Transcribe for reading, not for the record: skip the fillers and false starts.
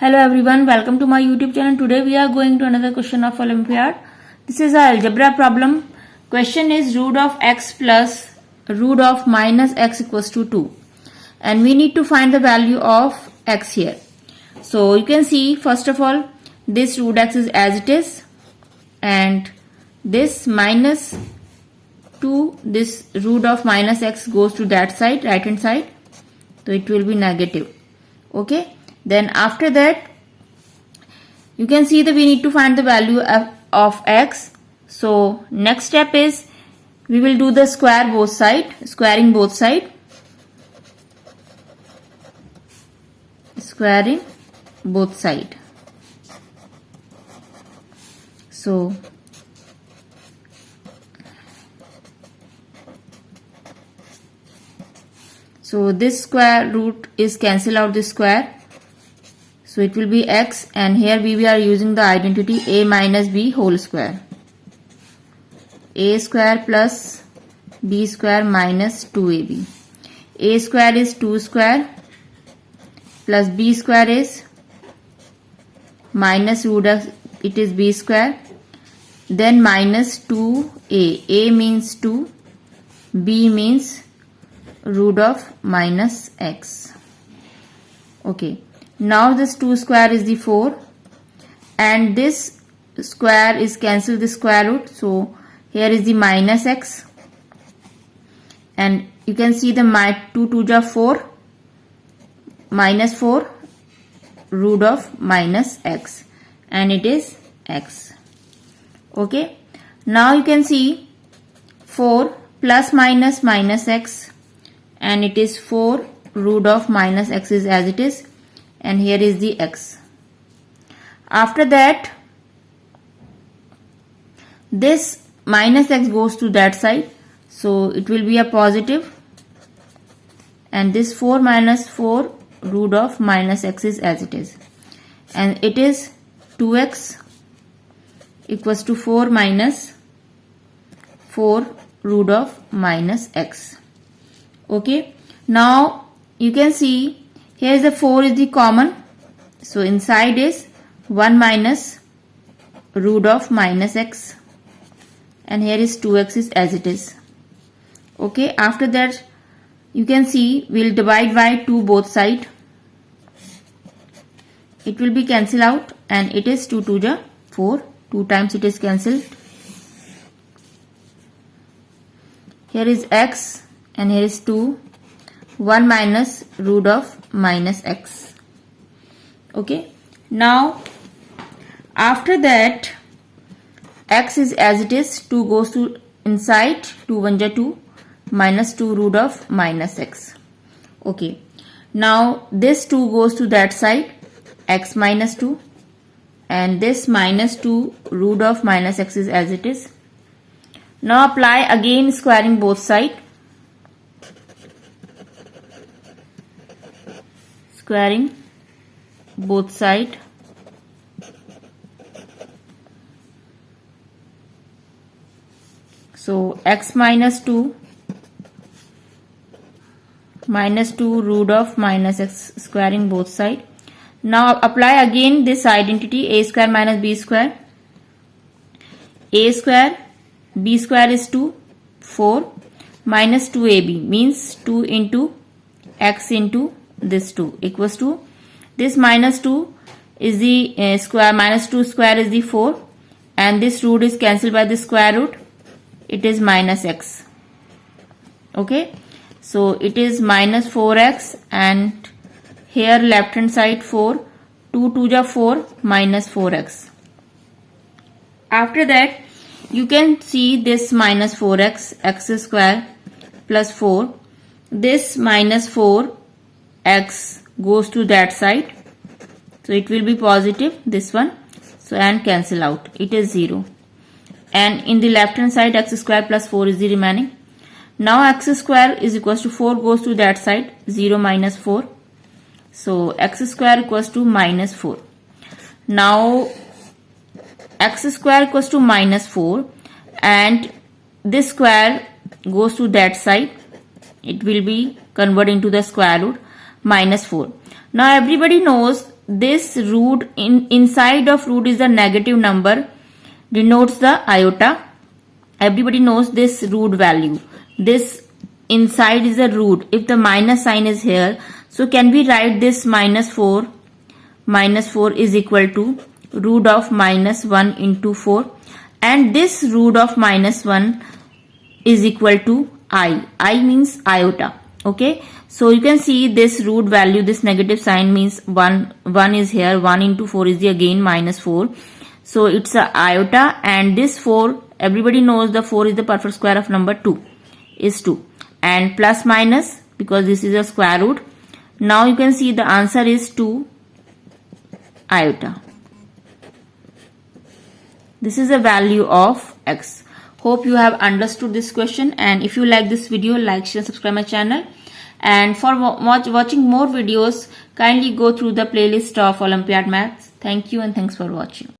Hello everyone, welcome to my YouTube channel. Today we are going to another question of Olympiad. This is our algebra problem. Question is root of x plus root of minus x equals to 2. And we need to find the value of x here. So you can see first of all this root x is as it is. And this minus 2, this root of minus x goes to that side, right hand side. So it will be negative. Okay. Then after that you can see that we need to find the value of x. So next step is we will do the squaring both side. Squaring both side. So this square root is cancel out this square. So it will be x, and here we are using the identity a minus b whole square. A square plus b square minus 2ab. A square is 2 square plus b square is minus root of it is b square. Then minus 2a. A means 2. B means root of minus x. Okay. Now this 2 square is the 4 and this square is cancel the square root. So here is the minus x and you can see the 2 2s are 4 minus 4 root of minus x and it is x. Okay. Now you can see 4 plus minus minus x and it is 4 root of minus x is as it is. And here is the x. After that, this minus x goes to that side. So it will be a positive. And this 4 minus 4 root of minus x is as it is. And it is 2x equals to 4 minus 4 root of minus x. Okay. Now you can see here is the 4 is the common. So inside is 1 minus root of minus x. And here is 2x is as it is. Okay. After that you can see we will divide by 2 both side. It will be cancelled out and it is 2 2 ja 4. 2 times it is cancelled. Here is x and here is 2. 1 minus root of minus x. Okay. Now after that x is as it is. 2 goes to inside. 2 1 ja 2 minus 2 root of minus x. Okay. Now this 2 goes to that side. X minus 2 and this minus 2 root of minus x is as it is. Now apply again squaring both sides. Squaring both sides. So x minus 2 root of minus x squaring both sides. Now apply again this identity a square minus b square. A square b square is 2 4 minus 2ab means 2 into x into this 2 equals to this minus 2 is the square, minus 2 square is the 4 and this root is cancelled by the square root. It is minus x. Okay. So it is minus 4x and here left hand side 4. 2 2 ja 4 minus 4x. After that you can see this minus 4x x square plus 4. This minus 4 x goes to that side. So it will be positive this one. So and cancel out. It is 0. And in the left hand side x square plus 4 is the remaining. Now x square is equals to 4 goes to that side. 0 minus 4. So x square equals to minus 4. Now x square equals to minus 4 and this square goes to that side. It will be converted into the square root minus 4. Now everybody knows this root inside of root is the negative number, denotes the iota. Everybody knows this root value. This inside is the root. If the minus sign is here, so can we write this minus 4? Minus 4 is equal to root of minus 1 into 4. And this root of minus 1 is equal to I. I means iota. Okay. So you can see this root value, this negative sign means 1 is here. 1 into 4 is the again minus 4. So it's a iota, and this 4, everybody knows the 4 is the perfect square of number 2, is 2. And plus minus, because this is a square root. Now you can see the answer is 2 iota. This is the value of x. Hope you have understood this question, and if you like this video, like, share, subscribe my channel. And for watching more videos, kindly go through the playlist of Olympiad Maths. Thank you and thanks for watching.